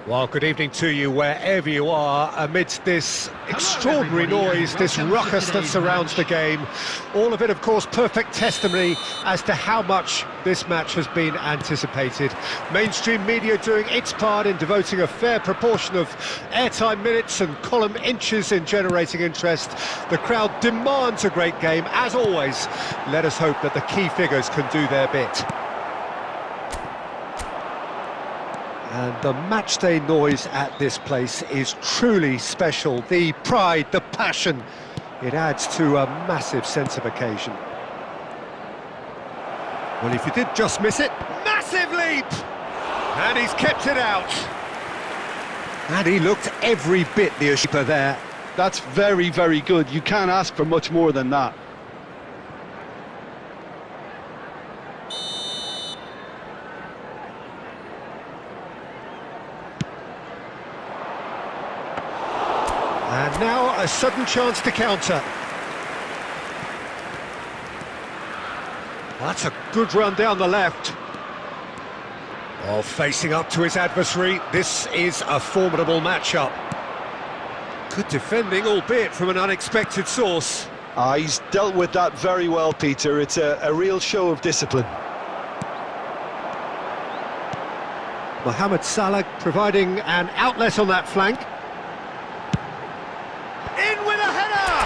Well, good evening to you wherever you are amidst this extraordinary noise, this ruckus that surrounds the game. All of it, of course, perfect testimony as to how much this match has been anticipated. Mainstream media doing its part in devoting a fair proportion of airtime minutes and column inches in generating interest. The crowd demands a great game, as always. Let us hope that the key figures can do their bit. And the matchday noise at this place is truly special. The pride, the passion, it adds to a massive sense of occasion. Well, if you did just miss it, massive leap! And he's kept it out. And he looked every bit the keeper there. That's very, very good. You can't ask for much more than that. And now a sudden chance to counter. That's a good run down the left. Oh, facing up to his adversary, this is a formidable matchup. Good defending, albeit from an unexpected source. He's dealt with that very well, Peter. It's a real show of discipline. Mohamed Salah providing an outlet on that flank. In with a header!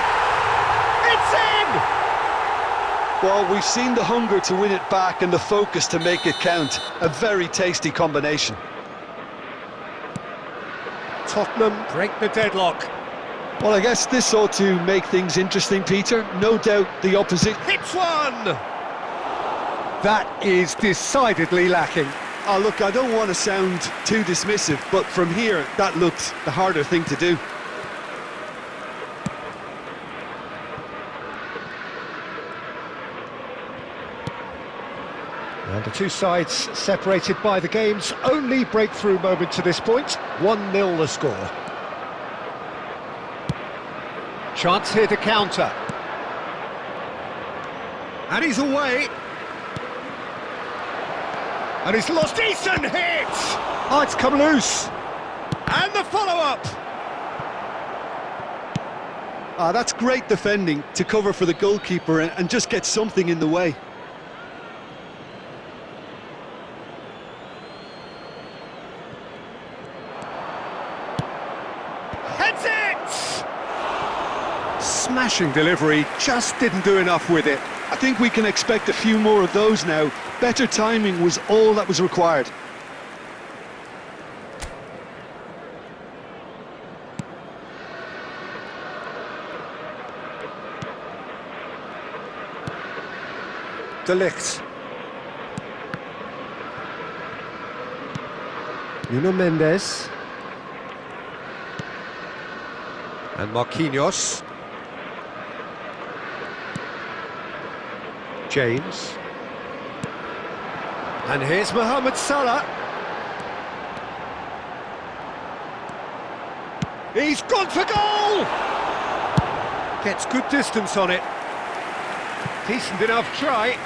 It's in! Well, we've seen the hunger to win it back and the focus to make it count. A very tasty combination. Tottenham break the deadlock. Well, I guess this ought to make things interesting, Peter. No doubt the opposite. Hits one! That is decidedly lacking. Oh, look, I don't want to sound too dismissive, but from here, that looked the harder thing to do. And the two sides separated by the game's only breakthrough moment to this point. 1-0 the score. Chance here to counter. And he's away. And he's lost. Decent hit! Oh, it's come loose. And the follow-up. That's great defending to cover for the goalkeeper and just get something in the way. Heads it! Smashing delivery, just didn't do enough with it. I think we can expect a few more of those now. Better timing was all that was required. De Ligt. Nuno Mendes. And Marquinhos. James. And here's Mohamed Salah. He's gone for goal! Gets good distance on it. Decent enough try.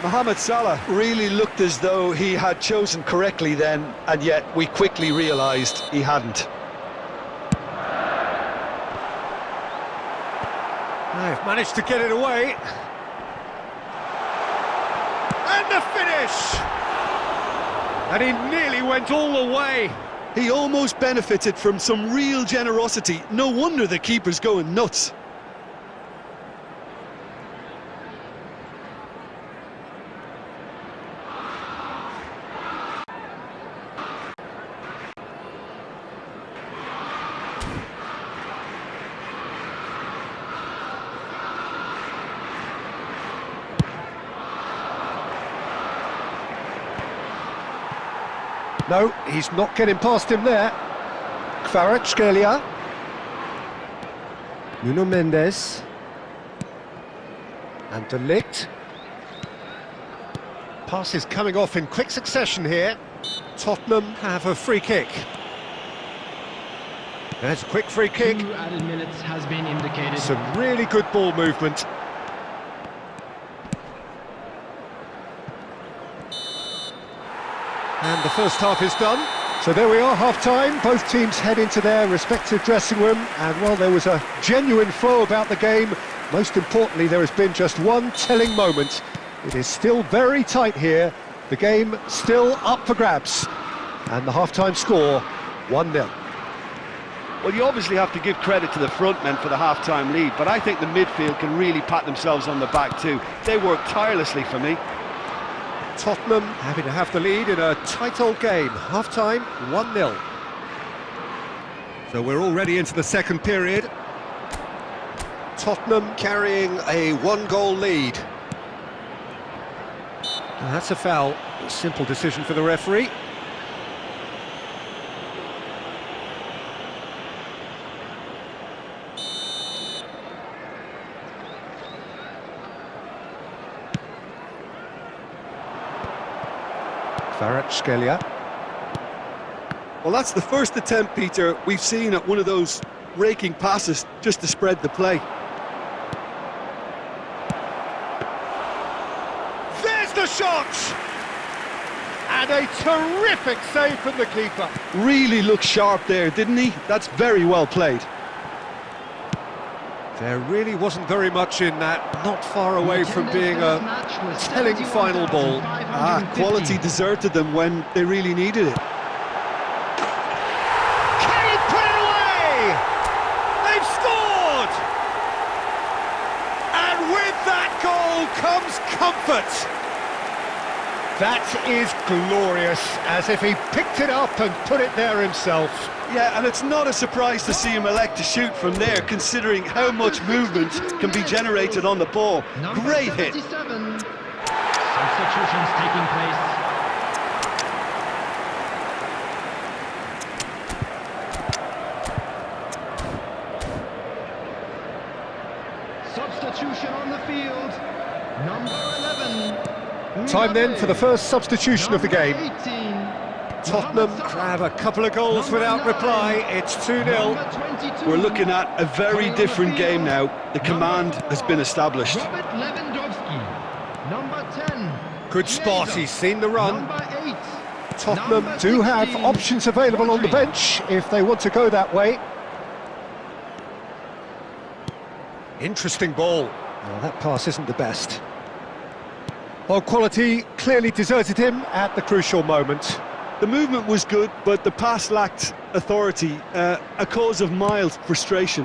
Mohamed Salah really looked as though he had chosen correctly then, and yet we quickly realised he hadn't. They've managed to get it away. And the finish! And he nearly went all the way. He almost benefited from some real generosity. No wonder the keeper's going nuts. No, he's not getting past him there. Kvaratskhelia. Nuno Mendes. And De Ligt. Passes coming off in quick succession here. Tottenham have a free kick. There's a quick free kick. 2 added minutes has been indicated. Some really good ball movement. And the first half is done. So there we are, half-time. Both teams head into their respective dressing room, and while there was a genuine flow about the game, most importantly, there has been just one telling moment. It is still very tight here. The game still up for grabs, and the half-time score 1-0. Well, you obviously have to give credit to the front men for the half-time lead, but I think the midfield can really pat themselves on the back too. They work tirelessly for me. Tottenham having to have the lead in a tight old game. Half-time, 1-0. So we're already into the second period. Tottenham carrying a one-goal lead. And that's a foul. A simple decision for the referee. Kvaratskhelia. Well, that's the first attempt, Peter, we've seen at one of those raking passes just to spread the play. There's the shot! And a terrific save from the keeper. Really looked sharp there, didn't he? That's very well played. There really wasn't very much in that, not far away from being a telling final ball. Quality deserted them when they really needed it. Can he put it away? They've scored! And with that goal comes comfort. That is glorious, as if he picked it up and put it there himself. Yeah, and it's not a surprise to see him elect to shoot from there, considering how much movement can be generated on the ball. Great hit. Substitutions taking place. Substitution on the field. Number 11. Time then for the first substitution of the game. 18. Tottenham grab a couple of goals without reply. It's 2-0. We're looking at a very different game now. The command has been established. Robert Lewandowski. Number 10. Good spot, he's seen the run. Number 8. Tottenham do have options available on the bench if they want to go that way. Interesting ball. Well, that pass isn't the best. Well, quality clearly deserted him at the crucial moment. The movement was good, but the pass lacked authority, a cause of mild frustration.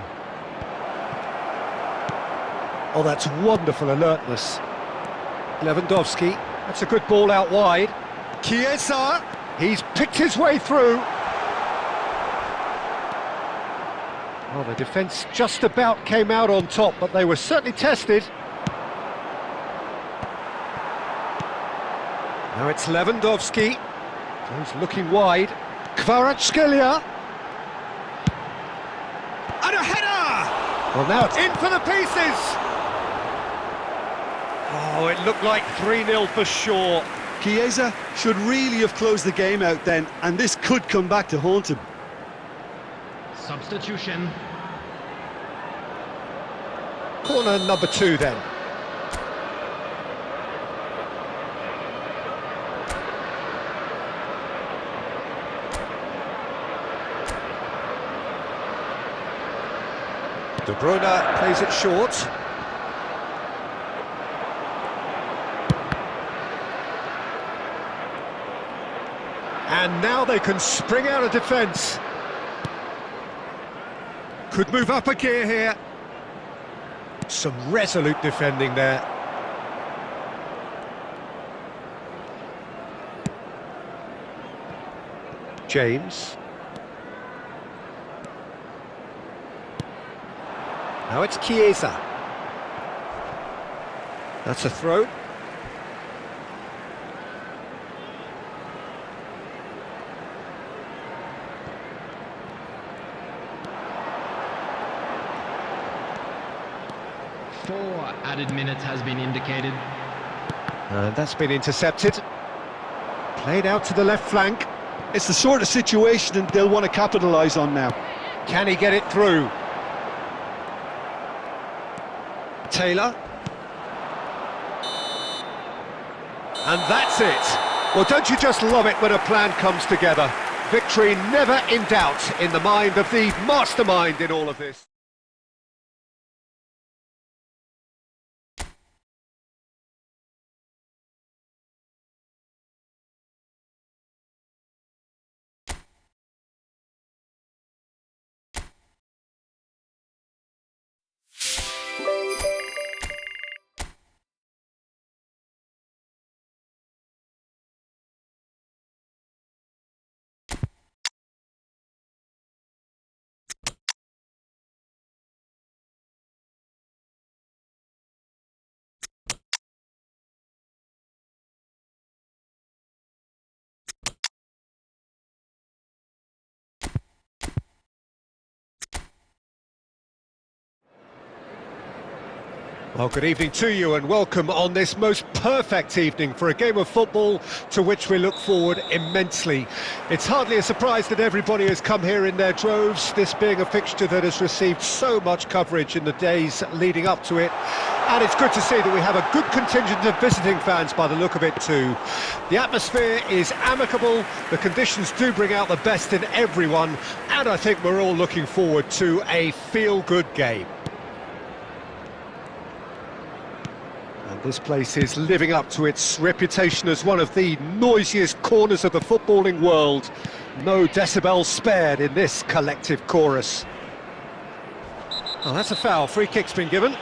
Oh, that's wonderful alertness. Lewandowski, that's a good ball out wide. Chiesa, he's picked his way through. Well, the defence just about came out on top, but they were certainly tested. Now it's Lewandowski. He's looking wide. Kvaratskhelia. And a header! Well, now it's in for the pieces! Oh, it looked like 3-0 for sure. Chiesa should really have closed the game out then, and this could come back to haunt him. Substitution. Corner number 2 then. De Bruyne plays it short. And now they can spring out of defence. Could move up a gear here. Some resolute defending there. James. Now it's Chiesa. That's a throw. Four added minutes has been indicated. And that's been intercepted. Played out to the left flank. It's the sort of situation they'll want to capitalise on now. Can he get it through? Taylor. And that's it. Well, don't you just love it when a plan comes together? Victory never in doubt in the mind of the mastermind in all of this. Well, good evening to you and welcome on this most perfect evening for a game of football to which we look forward immensely. It's hardly a surprise that everybody has come here in their droves, this being a fixture that has received so much coverage in the days leading up to it. And it's good to see that we have a good contingent of visiting fans by the look of it too. The atmosphere is amicable, the conditions do bring out the best in everyone, and I think we're all looking forward to a feel-good game. This place is living up to its reputation as one of the noisiest corners of the footballing world. No decibels spared in this collective chorus. Oh, that's a foul. Free kick's been given.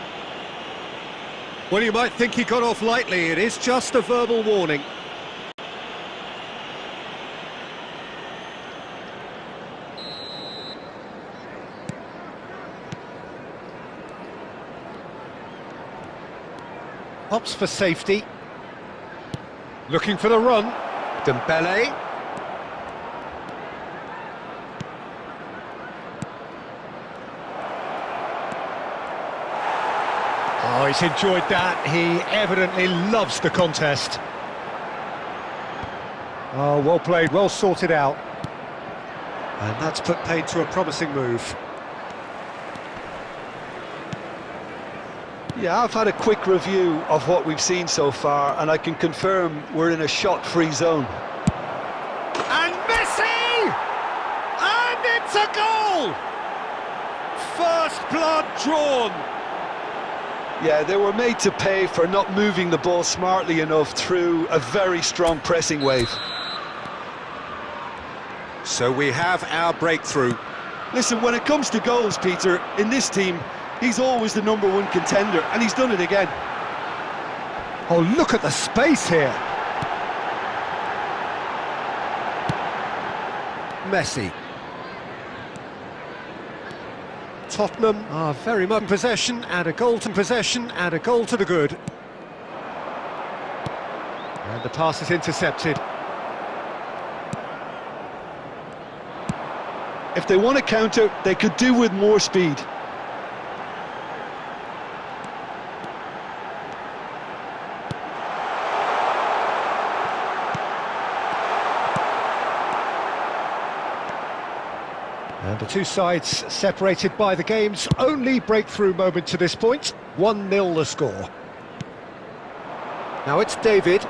Well, you might think he got off lightly. It is just a verbal warning. Pops for safety. Looking for the run. Dembele. Oh, he's enjoyed that. He evidently loves the contest. Oh, well played, well sorted out. And that's put paid to a promising move. Yeah, I've had a quick review of what we've seen so far, and I can confirm we're in a shot-free zone. And Messi! And it's a goal! First blood drawn. Yeah, they were made to pay for not moving the ball smartly enough through a very strong pressing wave. So we have our breakthrough. Listen, when it comes to goals, Peter, in this team, he's always the #1 contender, and he's done it again. Oh, look at the space here. Messi. Tottenham are very much in possession, and a goal to possession, and a goal to the good. And the pass is intercepted. If they want to counter, they could do with more speed. And the two sides separated by the game's only breakthrough moment to this point. 1-0 the score. Now it's David.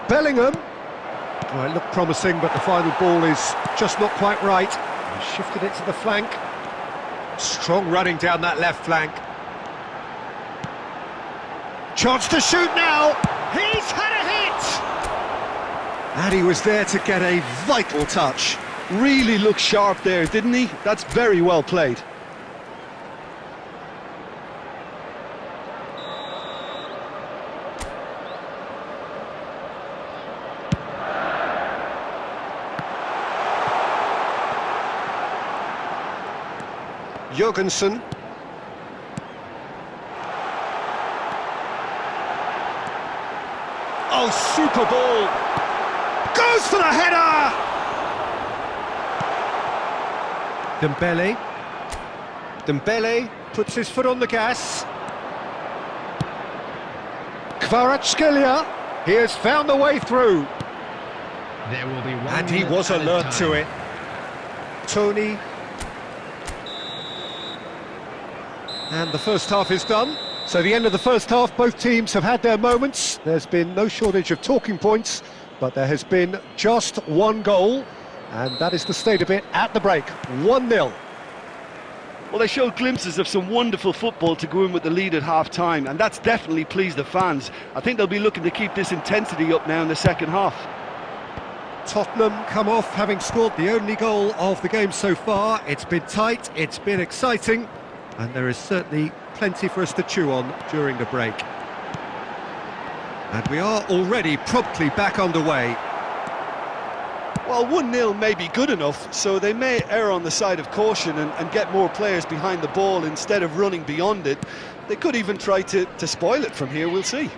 Bellingham. Well, it looked promising, but the final ball is just not quite right. He shifted it to the flank. Strong running down that left flank. Chance to shoot now. He's had a hit! And he was there to get a vital touch. Really looked sharp there, didn't he? That's very well played. Jorgensen. Oh, super ball. Goes for the header! Dembele. Dembele puts his foot on the gas. Kvaratskhelia. He has found the way through. There will be one And he minute was added alert time. to it. Tony. And the first half is done. So the end of the first half, both teams have had their moments. There's been no shortage of talking points, but there has been just one goal. And that is the state of it at the break. 1-0. Well, they showed glimpses of some wonderful football to go in with the lead at half-time, and that's definitely pleased the fans. I think they'll be looking to keep this intensity up now in the second half. Tottenham come off having scored the only goal of the game so far. It's been tight, it's been exciting, and there is certainly plenty for us to chew on during the break. And we are already promptly back underway. Well, 1-0 may be good enough, so they may err on the side of caution and get more players behind the ball instead of running beyond it. They could even try to spoil it from here, we'll see.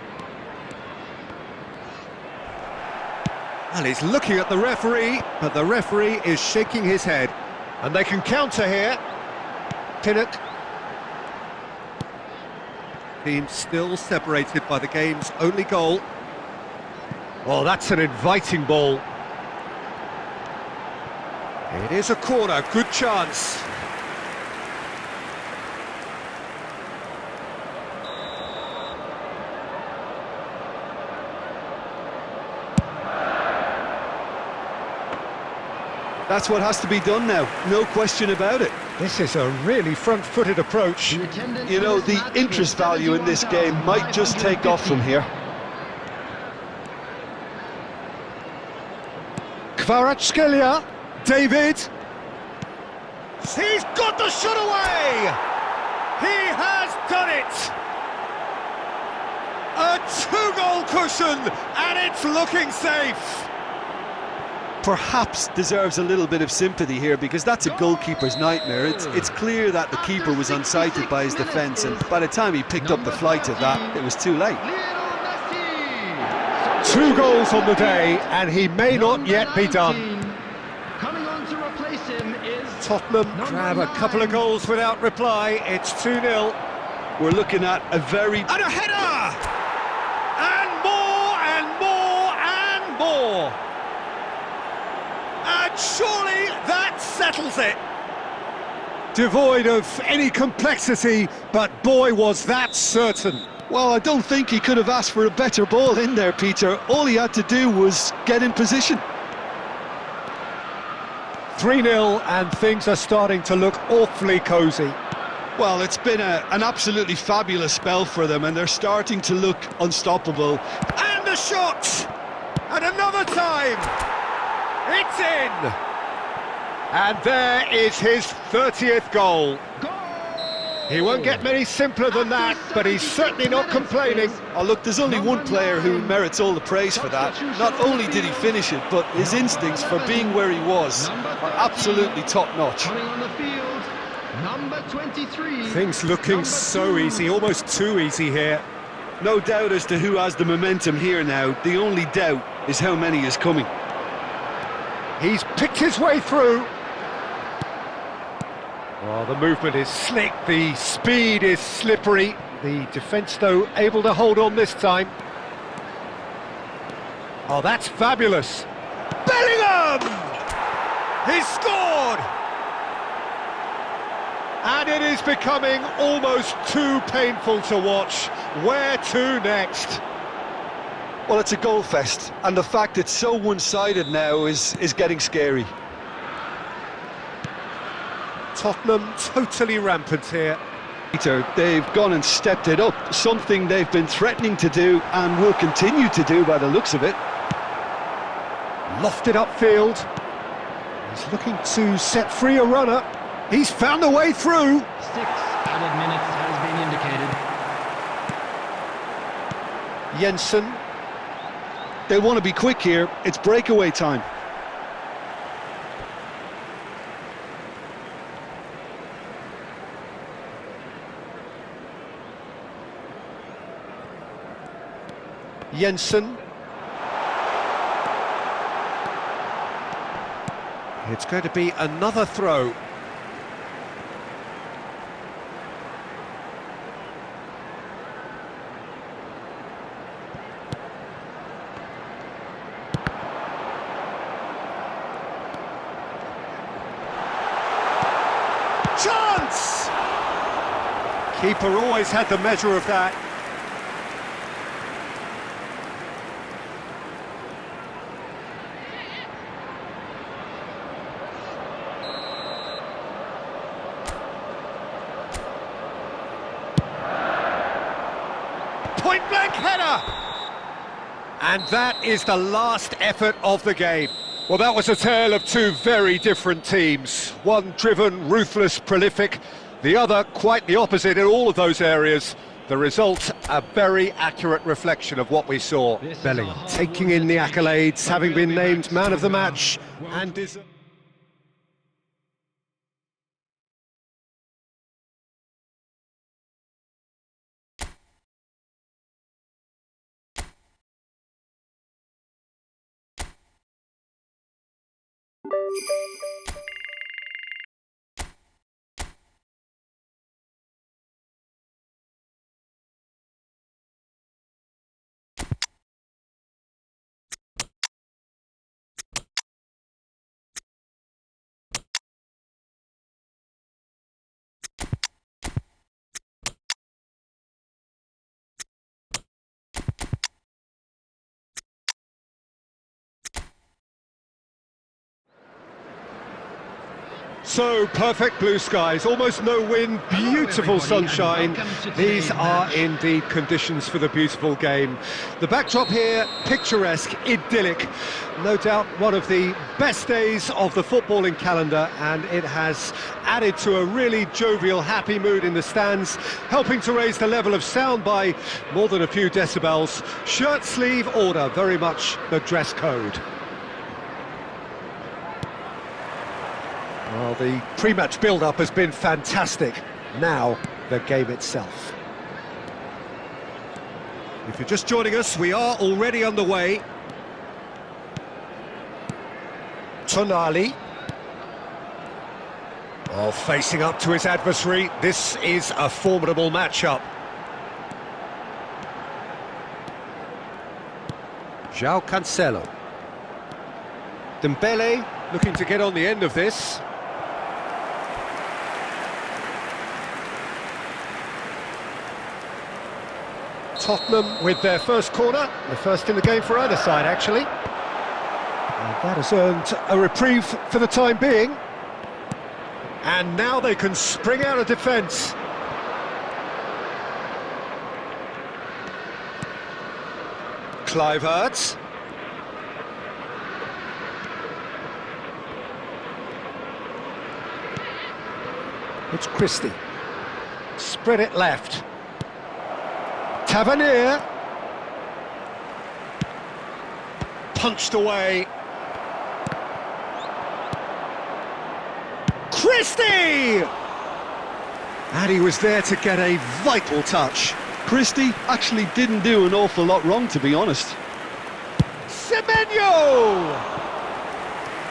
Well, he's looking at the referee, but the referee is shaking his head. And they can counter here. Pinnock. Team still separated by the game's only goal. Well, that's an inviting ball. It is a corner, good chance. That's what has to be done now, no question about it. This is a really front-footed approach. You know, the interest value in this game might just take off from here. Kvaratskhelia, David. He's got the shot away! He has done it! A two-goal cushion, and it's looking safe. Perhaps deserves a little bit of sympathy here, because that's a goalkeeper's nightmare. It's clear that the keeper was unsighted by his defence, and by the time he picked up the flight of that, it was too late. 2 goals on the day, and he may not yet be done. Coming on to replace him is Tottenham grab a couple of goals without reply. It's 2-0. We're looking at a very... And a header! And more, and more, and more! And surely that settles it! Devoid of any complexity, but boy was that certain. Well, I don't think he could have asked for a better ball in there, Peter. All he had to do was get in position. 3-0, and things are starting to look awfully cosy. Well, it's been an absolutely fabulous spell for them, and they're starting to look unstoppable. And a shot! And another time! It's in! And there is his 30th goal. He won't get many simpler than that, but he's certainly not complaining. Oh, look, there's only one player who merits all the praise for that. Not only did he finish it, but his instincts for being where he was are absolutely top-notch. coming on the field, number 23. Things looking so easy, almost too easy here. No doubt as to who has the momentum here now. The only doubt is how many is coming. He's picked his way through. Well, the movement is slick, the speed is slippery. The defence, though, able to hold on this time. Oh, that's fabulous. Bellingham! He's scored! And it is becoming almost too painful to watch. Where to next? Well, it's a goal fest, and the fact it's so one-sided now is getting scary. Tottenham totally rampant here. Peter, they've gone and stepped it up, something they've been threatening to do and will continue to do by the looks of it. Lofted upfield. He's looking to set free a runner. He's found a way through. 6 added minutes has been indicated. Jensen. They want to be quick here, it's breakaway time. Jensen. It's going to be another throw. Chance! Keeper always had the measure of that. point-blank header! And that is the last effort of the game. Well, that was a tale of two very different teams. One driven, ruthless, prolific. The other quite the opposite in all of those areas. The result, a very accurate reflection of what we saw. Bellingham taking in the accolades, having been named man of the match, and is... So, perfect blue skies, almost no wind, beautiful sunshine. These are indeed conditions for the beautiful game. The backdrop here, picturesque, idyllic. No doubt one of the best days of the footballing calendar, and it has added to a really jovial, happy mood in the stands, helping to raise the level of sound by more than a few decibels. Shirt sleeve order, very much the dress code. Well, the pre-match build-up has been fantastic. Now, the game itself. If you're just joining us, we are already underway. Tonali. Oh, facing up to his adversary. This is a formidable matchup. João Cancelo. Dembele looking to get on the end of this. Tottenham with their first corner, the first in the game for either side actually. And that has earned a reprieve for the time being. And now they can spring out of defence. Kluivert. It's Christie. Spread it left. Tavernier. Punched away. Christie! And he was there to get a vital touch. Christie actually didn't do an awful lot wrong, to be honest. Semenyo!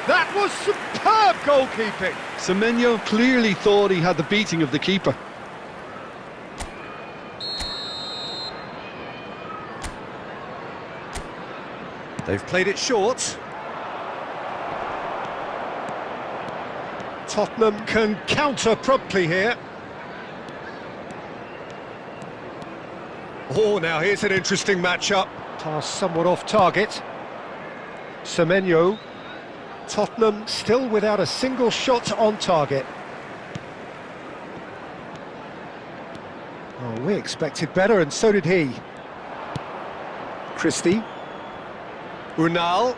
That was superb goalkeeping. Semenyo clearly thought he had the beating of the keeper. They've played it short. Tottenham can counter promptly here. Oh, now here's an interesting matchup. Pass somewhat off target. Semenyo. Tottenham still without a single shot on target. Oh, we expected better, and so did he. Christie. Unal.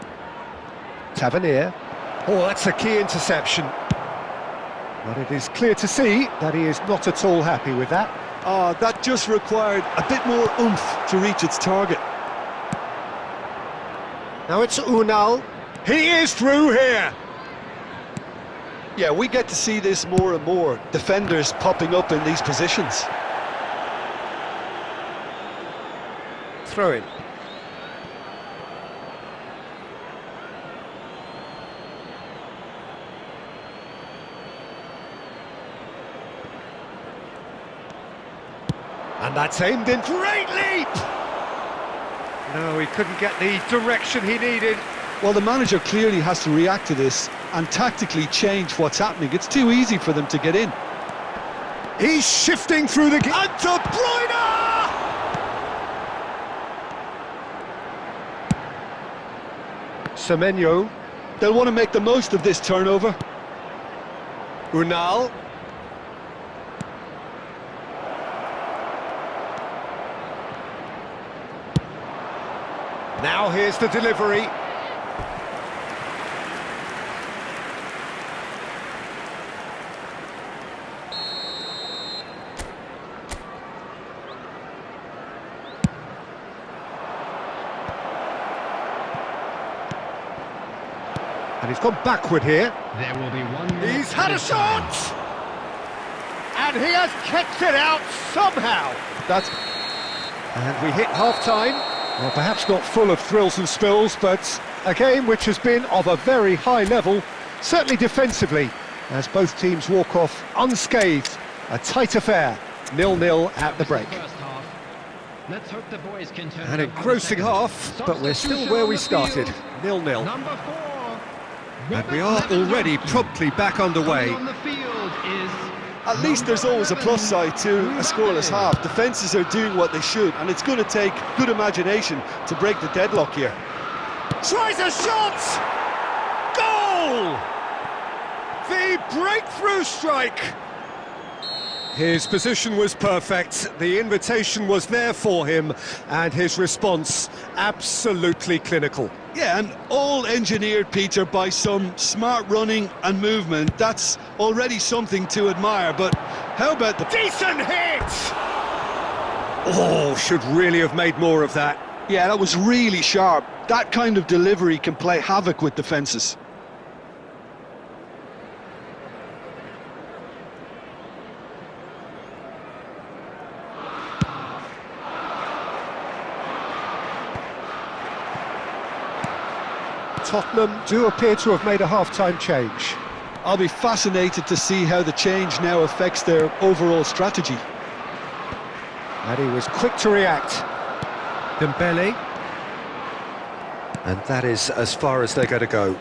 Tavernier. Oh, that's a key interception. But it is clear to see that he is not at all happy with that. That just required a bit more oomph to reach its target. Now it's Unal. He is through here. Yeah, we get to see this more and more. Defenders popping up in these positions. Throw in. And that's aimed in. Great leap! No, he couldn't get the direction he needed. Well, the manager clearly has to react to this and tactically change what's happening. It's too easy for them to get in. He's shifting through the... And De Bruyne! Semenyo. They'll want to make the most of this turnover. Unal. Now here's the delivery. And he's gone backward here. There will be one more. He's had a shot! And he has kept it out somehow. And we hit half-time. Well, perhaps not full of thrills and spills, but a game which has been of a very high level, certainly defensively, as both teams walk off unscathed. A tight affair, 0-0 at the break. Let's hope the boys can turn An engrossing half, but we're still where we started, 0-0. Number 4. And we are already promptly back underway. On the field is At least there's always a plus side to a scoreless half. Defences are doing what they should, and it's going to take good imagination to break the deadlock here. Tries a shot! Goal! The breakthrough strike! His position was perfect, the invitation was there for him, and his response absolutely clinical. Yeah, and all engineered, Peter, by some smart running and movement. That's already something to admire, but how about the... Decent hit! Oh, should really have made more of that. Yeah, that was really sharp. That kind of delivery can play havoc with defences. Tottenham do appear to have made a half-time change. I'll be fascinated to see how the change now affects their overall strategy. And he was quick to react. Dembele. And that is as far as they're going to go.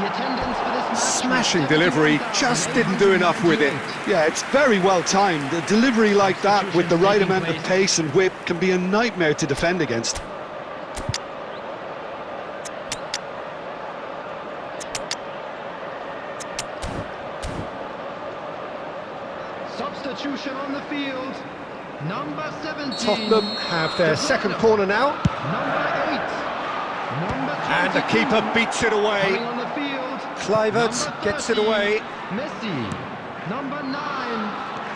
the attendance for this match. Smashing delivery, just didn't do enough with it. Yeah, it's very well timed. A delivery like that with the right amount of pace and whip can be a nightmare to defend against. Substitution on the field. Number 17. Tottenham have their second corner now. Number 8. Number 22. And the keeper beats it away. Coming on the field. Kluivert Number gets it 30, away. Messi. Number 9.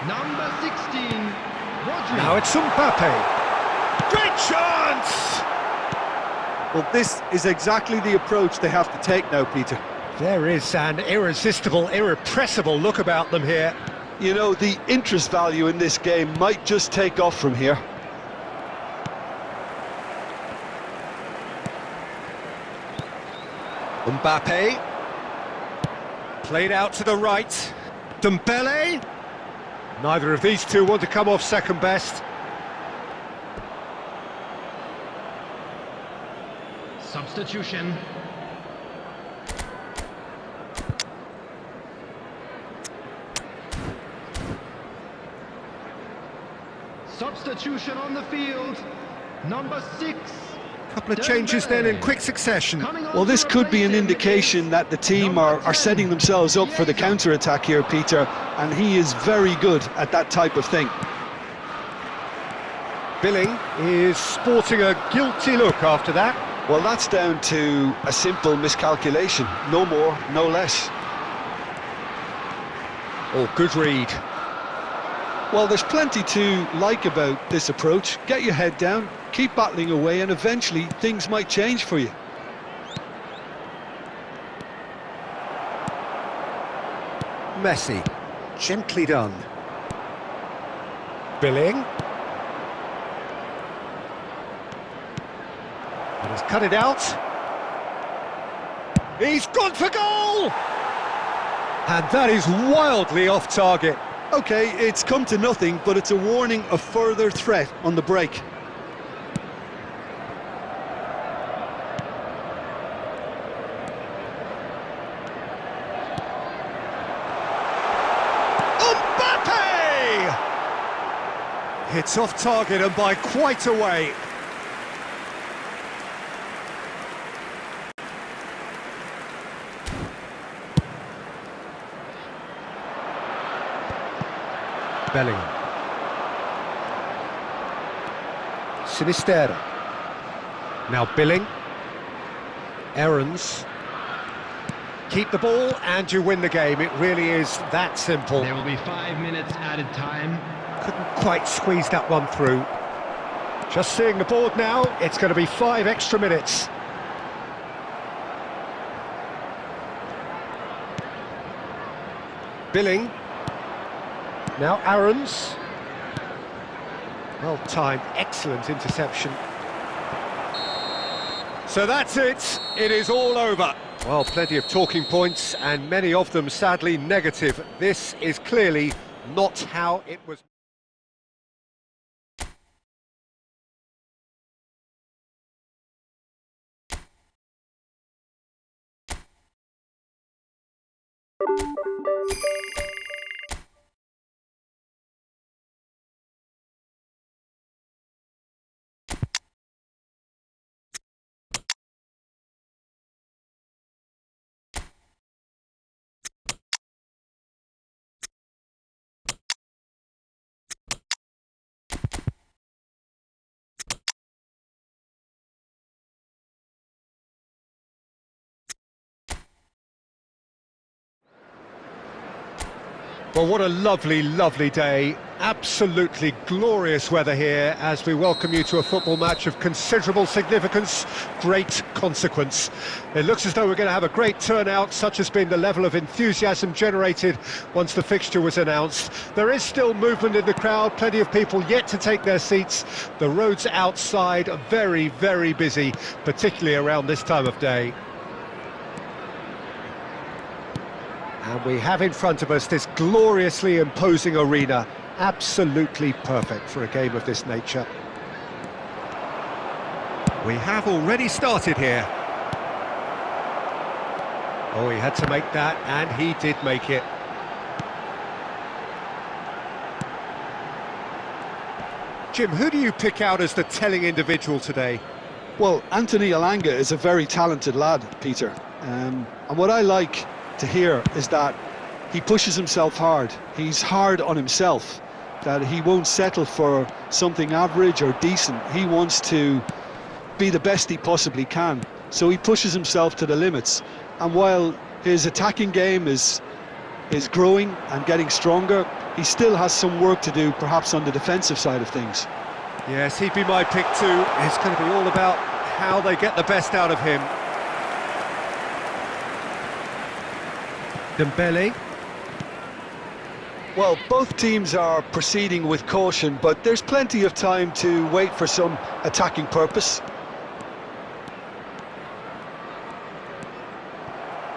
Number 16. Rodri. Now it's Mbappe. Great chance! Well, this is exactly the approach they have to take now, Peter. There is an irresistible, irrepressible look about them here. You know, the interest value in this game might just take off from here. Mbappe. Played out to the right. Dembele. Neither of these two want to come off second best. Substitution. Substitution on the field. Number 6. Couple of changes then in quick succession. Well, this could be an indication that the team are setting themselves up for the counter-attack here, Peter, and he is very good at that type of thing. Billing is sporting a guilty look after that. Well, that's down to a simple miscalculation. No more, no less. Oh, good read. Well, there's plenty to like about this approach. Get your head down, keep battling away, and eventually things might change for you. Messi. Gently done. Billing. And he's cut it out. He's gone for goal! And that is wildly off target. Okay, it's come to nothing, but it's a warning of further threat on the break. Mbappe! It's off target and by quite a way. Bellingham. Sinisterra. Now Billing. Aarons. Keep the ball and you win the game. It really is that simple. There will be 5 minutes added time. Couldn't quite squeeze that one through. Just seeing the board now, it's going to be 5 extra minutes. Billing. Now Aarons. Well timed, excellent interception. So that's it, it is all over. Well, plenty of talking points and many of them sadly negative. This is clearly not how it was. Well, what a lovely, lovely day. Absolutely glorious weather here as we welcome you to a football match of considerable significance, great consequence. It looks as though we're going to have a great turnout, such has been the level of enthusiasm generated once the fixture was announced. There is still movement in the crowd, plenty of people yet to take their seats. The roads outside are very, very busy, particularly around this time of day. And we have in front of us this gloriously imposing arena, absolutely perfect for a game of this nature. We have already started here. Oh, he had to make that, and he did make it. Jim, who do you pick out as the telling individual today? Well, Anthony Elanga is a very talented lad, Peter. And what I like to hear is that he pushes himself hard. He's hard on himself, that he won't settle for something average or decent. He wants to be the best he possibly can, so he pushes himself to the limits. And while his attacking game is growing and getting stronger, he still has some work to do, perhaps on the defensive side of things. Yes, he'd be my pick too. It's going to be all about how they get the best out of him. Dembele. Well, both teams are proceeding with caution, but there's plenty of time to wait for some attacking purpose.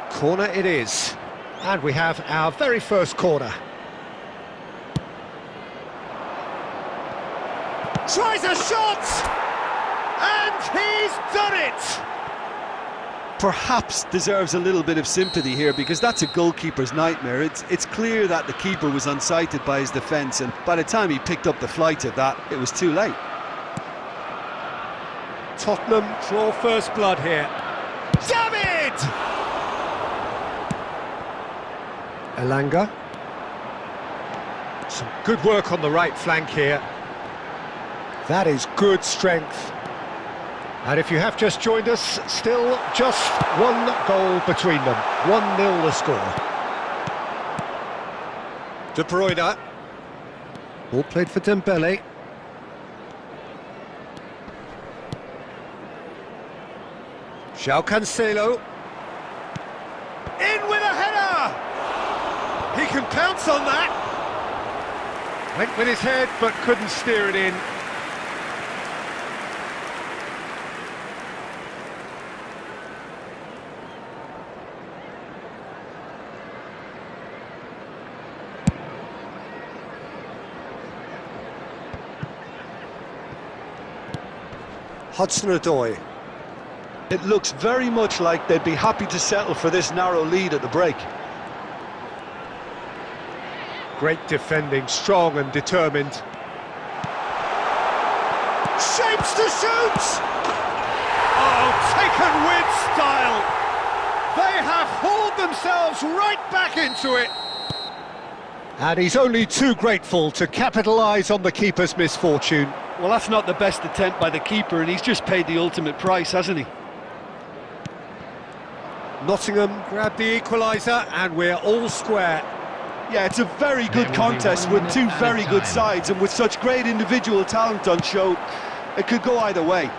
Corner it is. And we have our very first corner. Tries a shot! And he's done it! Perhaps deserves a little bit of sympathy here, because that's a goalkeeper's nightmare. It's clear that the keeper was unsighted by his defence, and by the time he picked up the flight of that, it was too late. Tottenham draw first blood here. David! Elanga. Some good work on the right flank here. That is good strength. And if you have just joined us, still just one goal between them. 1-0 the score. De Bruyne. Ball played for Dembele. João Cancelo. In with a header! He can pounce on that. Went with his head, but couldn't steer it in. Hudson-Odoi. It looks very much like they'd be happy to settle for this narrow lead at the break. Great defending, strong and determined. Shapes to shoot! Oh, taken with style! They have hauled themselves right back into it! And he's only too grateful to capitalise on the keeper's misfortune. Well, that's not the best attempt by the keeper, and he's just paid the ultimate price, hasn't he? Nottingham grab the equaliser, and we're all square. Yeah, it's a very good contest with two very good sides, and with such great individual talent on show, it could go either way.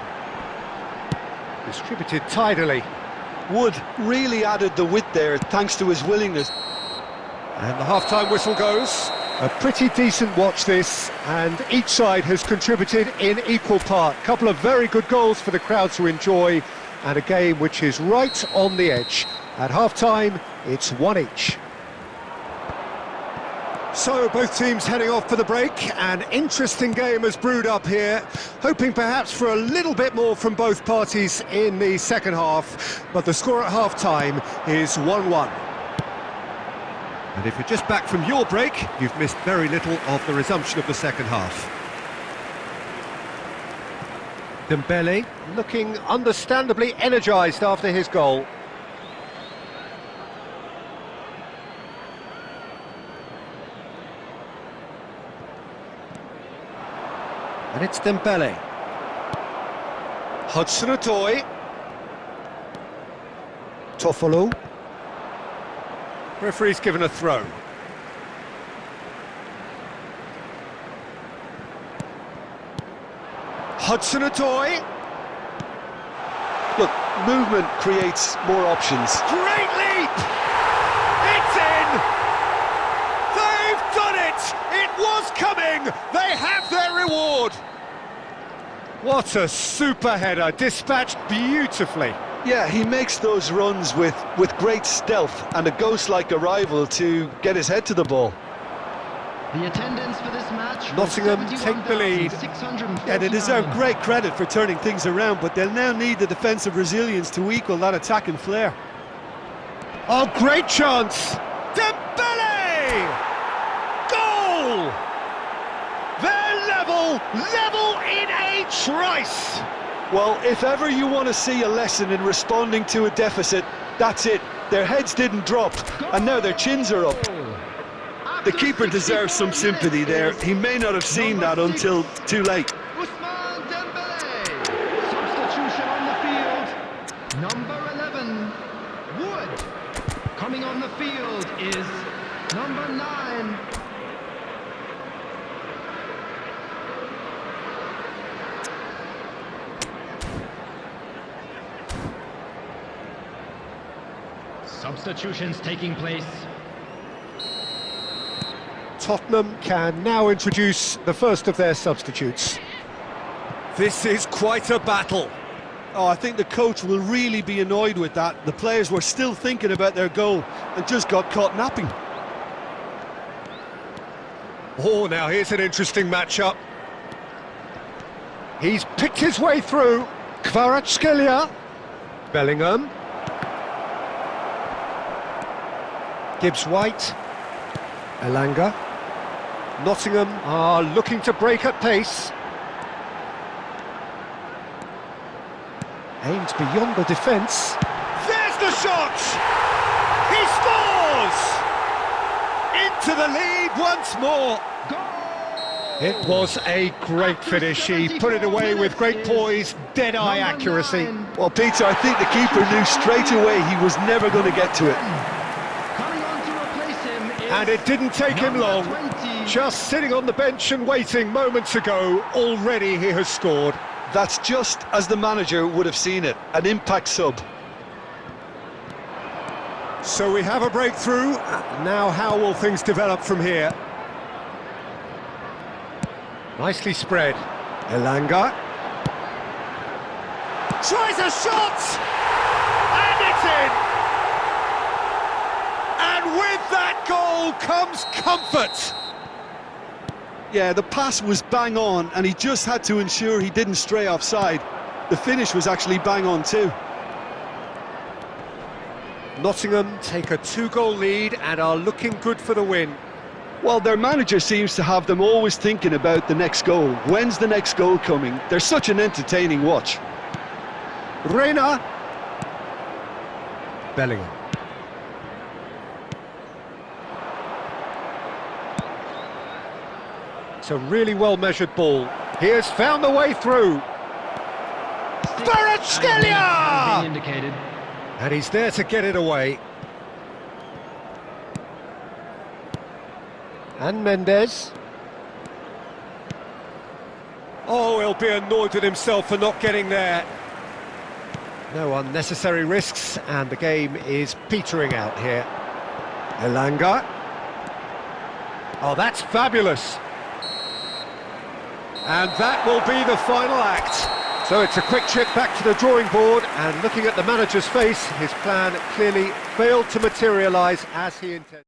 Distributed tidily. Wood really added the width there, thanks to his willingness. And the half-time whistle goes. A pretty decent watch this, and each side has contributed in equal part. Couple of very good goals for the crowd to enjoy, and a game which is right on the edge. At half-time, it's 1 each. So, both teams heading off for the break. An interesting game has brewed up here, hoping perhaps for a little bit more from both parties in the second half, but the score at half-time is 1-1. And if you're just back from your break, you've missed very little of the resumption of the second half. Dembele looking understandably energised after his goal. And it's Dembele. Hudson-Odoi. Toffolo. Referee's given a throw. Hudson-Odoi. Look, movement creates more options. Great leap! It's in! They've done it! It was coming! They have their reward! What a super header, dispatched beautifully. Yeah, he makes those runs with great stealth and a ghost-like arrival to get his head to the ball. The attendance for this match. Nottingham take the lead. Yeah, they deserve great credit for turning things around, but they'll now need the defensive resilience to equal that attacking flair. Oh, great chance! Dembele! Goal! They're level in a trice! Well, if ever you want to see a lesson in responding to a deficit, that's it. Their heads didn't drop, and now their chins are up. The keeper deserves some sympathy there. He may not have seen that until too late. Ousmane Dembele. Substitution on the field. Number 11, Wood. Coming on the field is number 9. Substitutions taking place. Tottenham can now introduce the first of their substitutes. This is quite a battle. Oh, I think the coach will really be annoyed with that. The players were still thinking about their goal and just got caught napping. Oh, now here's an interesting matchup. He's picked his way through. Kvaratskhelia. Bellingham. Gibbs-White. Elanga. Nottingham are looking to break at pace. Aimed beyond the defence. There's the shot! He scores! Into the lead once more. It was a great finish. He put it away with great poise, dead-eye accuracy. Well, Peter, I think the keeper knew straight away he was never going to get to it. And it didn't take him long. Just sitting on the bench and waiting moments ago, already he has scored. That's just as the manager would have seen it, an impact sub. So we have a breakthrough. Now how will things develop from here? Nicely spread. Elanga. Tries a shot! And it's in! And with that goal comes comfort! Yeah, the pass was bang on, and he just had to ensure he didn't stray offside. The finish was actually bang on too. Nottingham take a 2-goal lead and are looking good for the win. Well, their manager seems to have them always thinking about the next goal. When's the next goal coming? They're such an entertaining watch. Reina. Bellingham. It's a really well-measured ball. He has found the way through. Kvaratskhelia! Indicated. And he's there to get it away. And Mendes. Oh, he'll be annoyed with himself for not getting there. No unnecessary risks, and the game is petering out here. Elanga. Oh, that's fabulous. And that will be the final act. So it's a quick trip back to the drawing board, and looking at the manager's face, his plan clearly failed to materialise as he intended.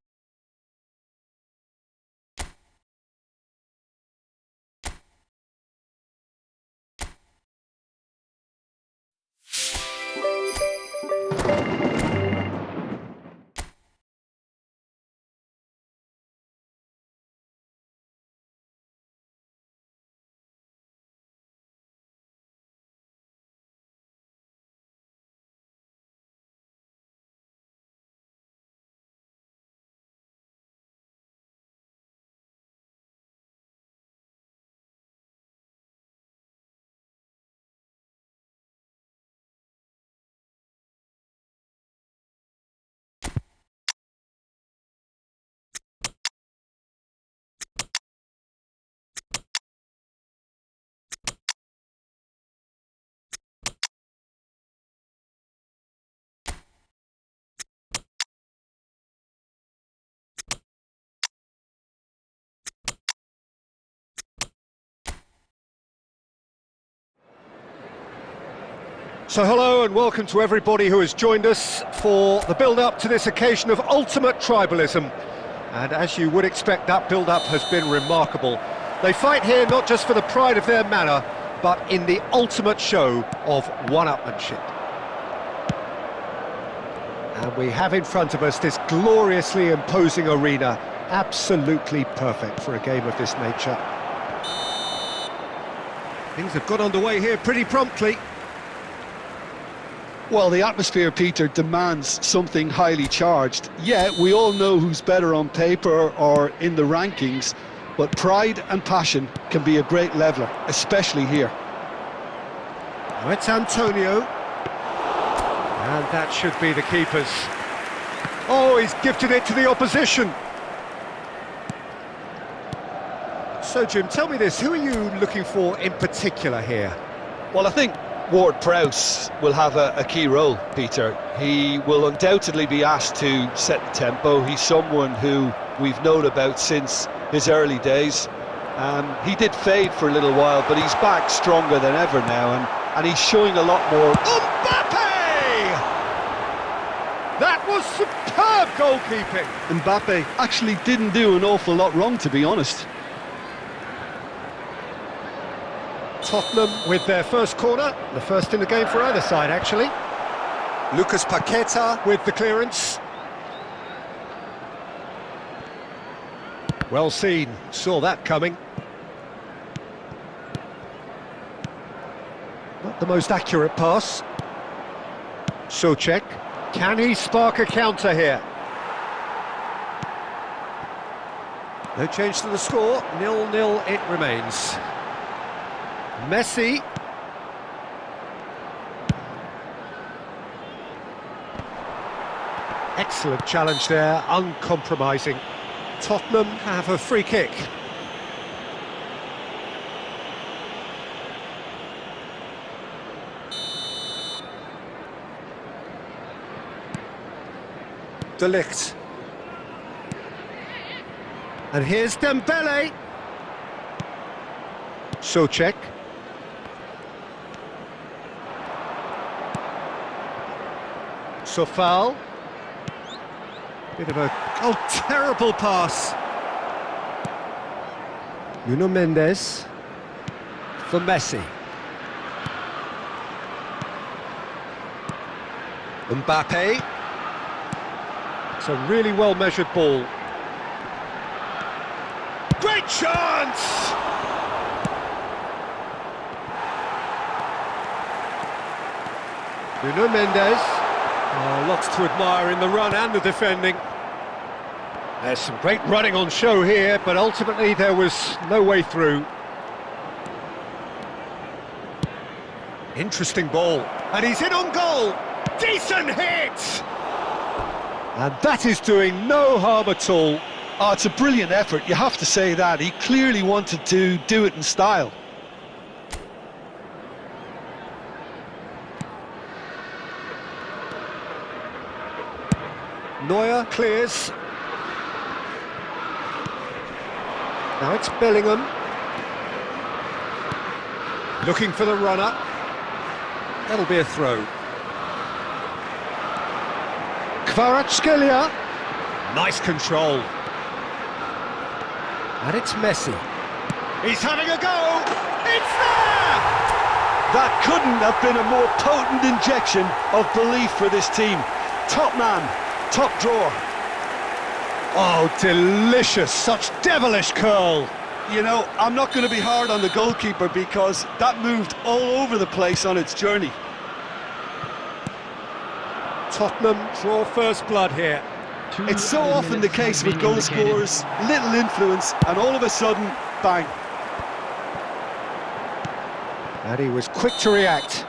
So hello and welcome to everybody who has joined us for the build-up to this occasion of ultimate tribalism. And as you would expect, that build-up has been remarkable. They fight here not just for the pride of their manor, but in the ultimate show of one-upmanship. And we have in front of us this gloriously imposing arena, absolutely perfect for a game of this nature. Things have got underway here pretty promptly. Well, the atmosphere, Peter, demands something highly charged. Yeah, we all know who's better on paper or in the rankings, but pride and passion can be a great leveller, especially here. Now it's Antonio. And that should be the keeper's. Oh, he's gifted it to the opposition. So, Jim, tell me this, who are you looking for in particular here? Well, I think Ward-Prowse will have a key role, Peter. He will undoubtedly be asked to set the tempo. He's someone who we've known about since his early days. He did fade for a little while, but he's back stronger than ever now, and he's showing a lot more. Mbappe! That was superb goalkeeping. Mbappe actually didn't do an awful lot wrong, to be honest. Tottenham with their first corner, the first in the game for either side, actually. Lucas Paqueta with the clearance. Well seen, saw that coming. Not the most accurate pass. Souček, can he spark a counter here? No change to the score, 0-0 it remains. Messi. Excellent challenge there, uncompromising. Tottenham have a free kick. De Ligt. And here's Dembele. Souček. Sofal. Bit of a terrible pass. Nuno Mendes for Messi. Mbappe. It's a really well measured ball. Great chance! Nuno Mendes. Oh, lots to admire in the run and the defending. There's some great running on show here, but ultimately there was no way through. Interesting ball, and he's in on goal. Decent hit! And that is doing no harm at all. Oh, it's a brilliant effort, you have to say that. He clearly wanted to do it in style. Neuer clears. Now it's Bellingham. Looking for the runner. That'll be a throw. Kvaratskhelia. Nice control. And it's Messi. He's having a go. It's there! That couldn't have been a more potent injection of belief for this team. Top man, top drawer. Oh, delicious. Such devilish curl. You know, I'm not going to be hard on the goalkeeper because that moved all over the place on its journey. Tottenham draw first blood here. It's so often the case with goal scorers, little influence, and all of a sudden, bang. And he was quick to react.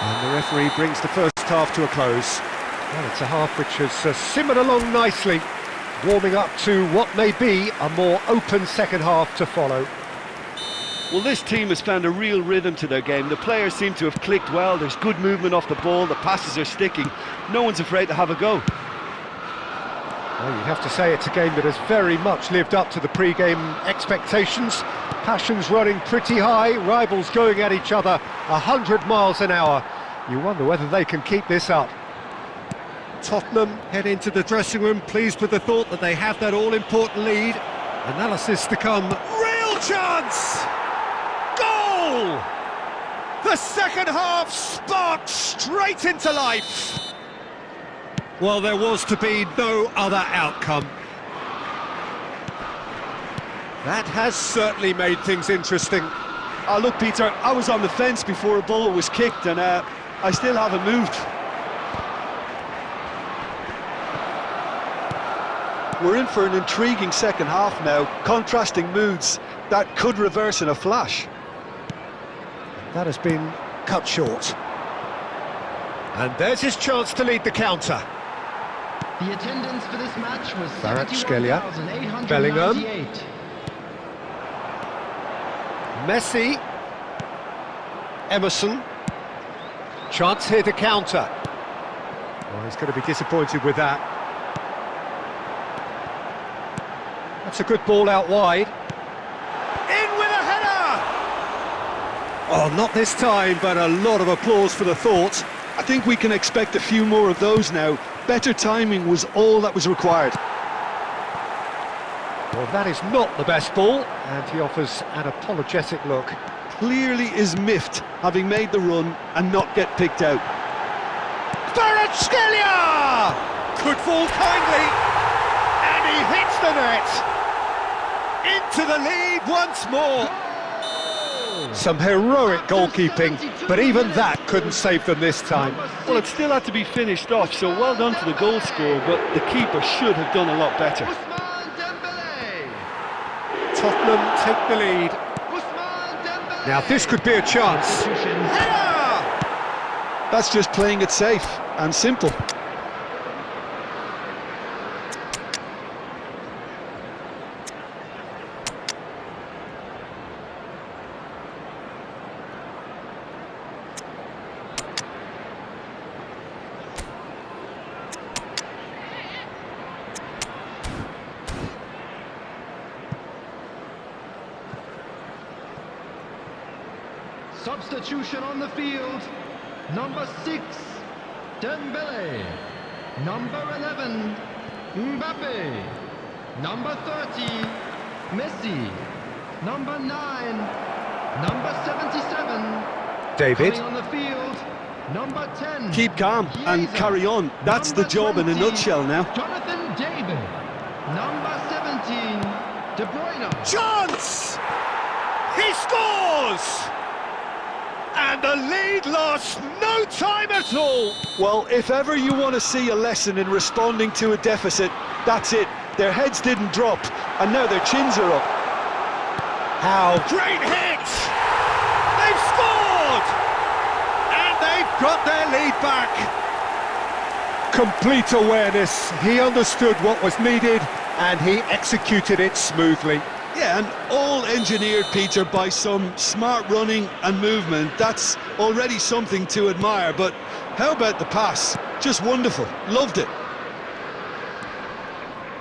And the referee brings the first half to a close. Well, it's a half which has simmered along nicely, warming up to what may be a more open second half to follow. Well, this team has found a real rhythm to their game. The players seem to have clicked well. There's good movement off the ball. The passes are sticking. No one's afraid to have a go. Well, you'd have to say it's a game that has very much lived up to the pre-game expectations. Passions running pretty high, rivals going at each other 100 miles an hour. You wonder whether they can keep this up. Tottenham head into the dressing room pleased with the thought that they have that all-important lead. Analysis to come. Real chance! Goal! The second half sparked straight into life. Well, there was to be no other outcome. That has certainly made things interesting. Oh, look, Peter, I was on the fence before a ball was kicked, and I still haven't moved. We're in for an intriguing second half now, contrasting moods that could reverse in a flash. That has been cut short. And there's his chance to lead the counter. The attendance for this match was Kvaratskhelia, 71,898. Bellingham. Messi. Emerson. Chance here to counter. Well, he's going to be disappointed with that. That's a good ball out wide. In with a header! Oh, not this time, but a lot of applause for the thought. I think we can expect a few more of those now. Better timing was all that was required. Well, that is not the best ball, and he offers an apologetic look. Clearly is miffed, having made the run and not get picked out. Kvaratskhelia! Could fall kindly, and he hits the net. Into the lead once more. Some heroic goalkeeping, but even that couldn't save them this time. Well, it still had to be finished off, so well done to the goal scorer, but the keeper should have done a lot better. Tottenham take the lead. Now this could be a chance. Header! That's just playing it safe and simple. Substitution on the field. Number 6, Dembele. Number 11, Mbappe. Number 30, Messi. Number 9, number 77. David. Coming on the field, number 10. Keep calm and carry on. That's the job in a nutshell now. Jonathan David. Number 17, De Bruyne. Chance! He scores! And the lead lost no time at all. Well, if ever you want to see a lesson in responding to a deficit, That's it. Their heads didn't drop, and now their chins are up. How great hit! They've scored! And they've got their lead back. Complete awareness. He understood what was needed, and he executed it smoothly. Yeah, and all engineered, Peter, by some smart running and movement. That's already something to admire, but how about the pass? Just wonderful. Loved it.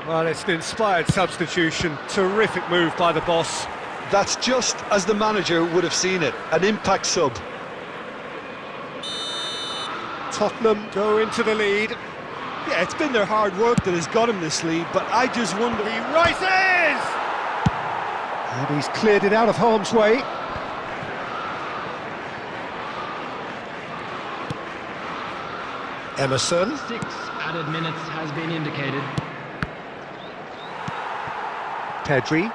Well, it's an inspired substitution. Terrific move by the boss. That's just as the manager would have seen it. An impact sub. Tottenham go into the lead. Yeah, it's been their hard work that has got him this lead, but I just wonder... He rises! And he's cleared it out of harm's way. Emerson. 6 added minutes has been indicated. Pedri.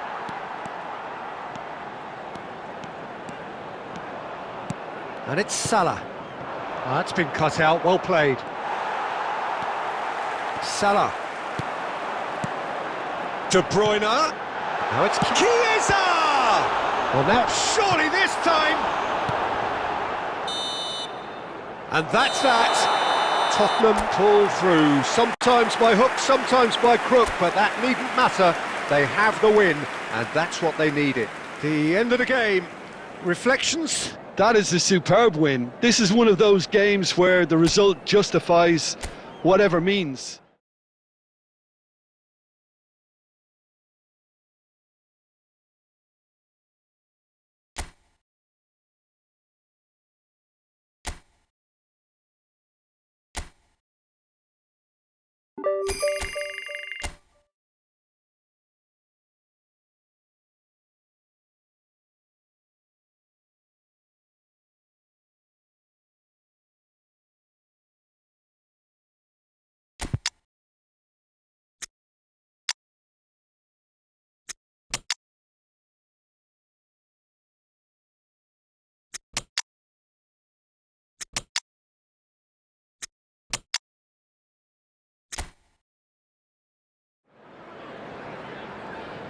And it's Salah. That's been cut out, well played. Salah. De Bruyne. Now it's Chiesa! Well, now surely this time! And that's that. Tottenham pull through, sometimes by hook, sometimes by crook, but that needn't matter. They have the win, and that's what they needed. The end of the game. Reflections? That is a superb win. This is one of those games where the result justifies whatever means.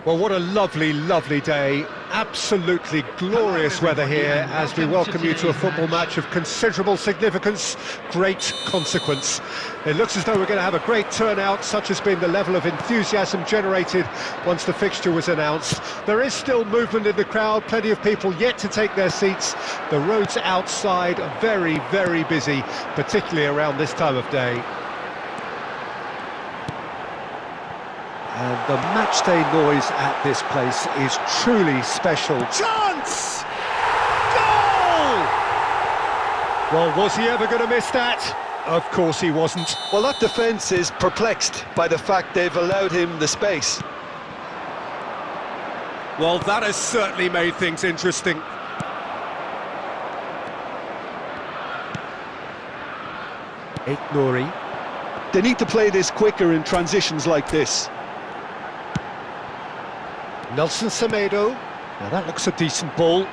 Well, what a lovely, lovely day. Absolutely glorious weather here as we welcome you to a football match of considerable significance, great consequence. It looks as though we're going to have a great turnout, such has been the level of enthusiasm generated once the fixture was announced. There is still movement in the crowd, plenty of people yet to take their seats. The roads outside are very, very busy, particularly around this time of day. And the matchday noise at this place is truly special. Chance! Goal! Well, was he ever going to miss that? Of course he wasn't. Well, that defence is perplexed by the fact they've allowed him the space. Well, that has certainly made things interesting. Nouri. They need to play this quicker in transitions like this. Nelson Semedo. Now that looks a decent ball.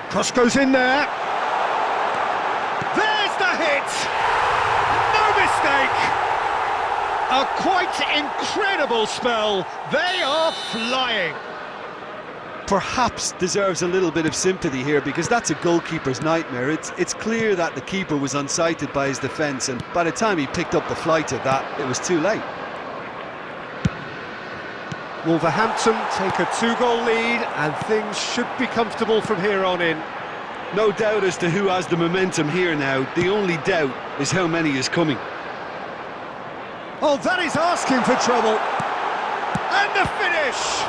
Cross goes in there. There's the hit! No mistake! A quite incredible spell. They are flying. Perhaps deserves a little bit of sympathy here, because that's a goalkeeper's nightmare. It's clear that the keeper was unsighted by his defence, and by the time he picked up the flight of that, it was too late. Wolverhampton take a 2-goal lead, and things should be comfortable from here on in. No doubt as to who has the momentum here now. The only doubt is how many is coming. Oh, that is asking for trouble. And the finish!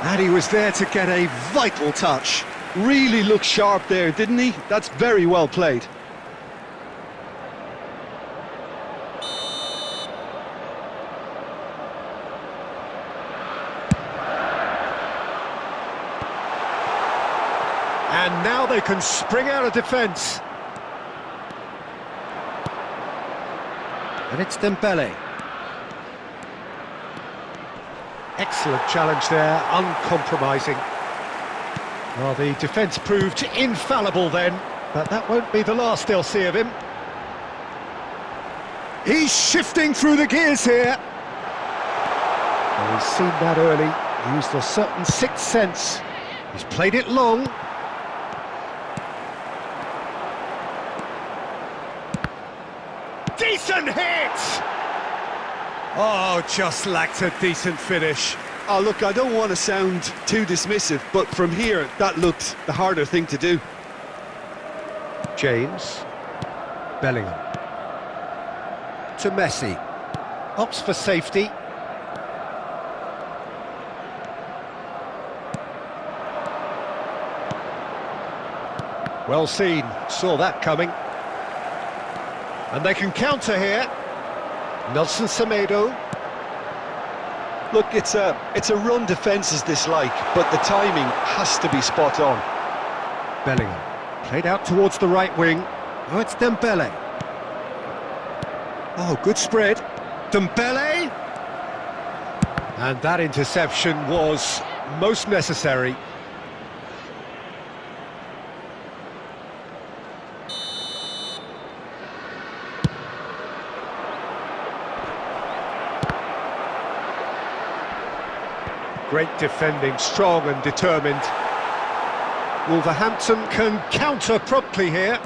And he was there to get a vital touch. Really looked sharp there, didn't he? That's very well played. And now they can spring out of defence. And it's Dembele. Excellent challenge there, uncompromising. Well, the defence proved infallible then, but that won't be the last they'll see of him. He's shifting through the gears here. Well, he's seen that early, used a certain sixth sense. He's played it long. Decent hit! Oh, just lacked a decent finish. Oh, look, I don't want to sound too dismissive, but from here, that looked the harder thing to do. James. Bellingham. To Messi. Opts for safety. Well seen, saw that coming. And they can counter here. Nelson Semedo. Look, it's a run defence is dislike, but the timing has to be spot on. Bellingham. Played out towards the right wing. Oh, it's Dembele. Oh, good spread. Dembele! And that interception was most necessary. Great defending, strong and determined. Wolverhampton can counter promptly here.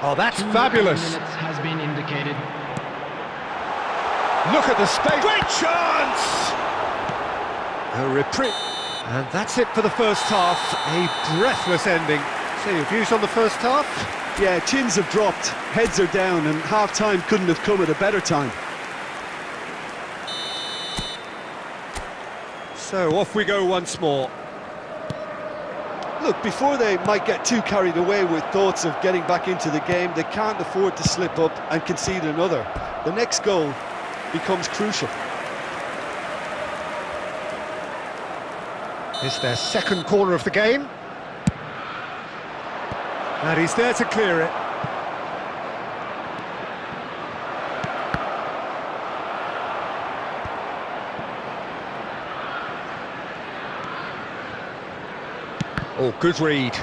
Oh, that's fabulous. Minutes has been indicated. Look at the space. Great chance! A reprieve. And that's it for the first half. A breathless ending. So your views on the first half? Yeah, chins have dropped, heads are down, and half-time couldn't have come at a better time. So off we go once more. Look, before they might get too carried away with thoughts of getting back into the game, they can't afford to slip up and concede another. The next goal becomes crucial. It's their second corner of the game. And he's there to clear it. Oh, good read.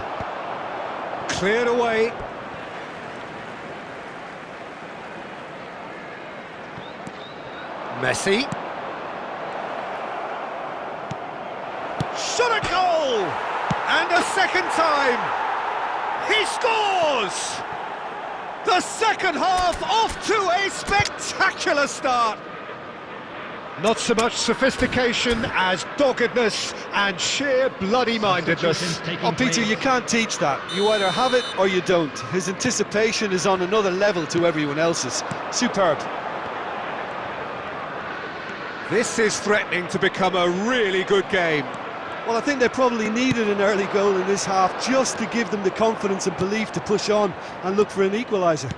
Cleared away. Messi. Shot a goal! And a second time! He scores! The second half off to a spectacular start! Not so much sophistication as doggedness and sheer bloody-mindedness. Oh, Peter, you can't teach that. You either have it or you don't. His anticipation is on another level to everyone else's. Superb. This is threatening to become a really good game. Well, I think they probably needed an early goal in this half just to give them the confidence and belief to push on and look for an equaliser.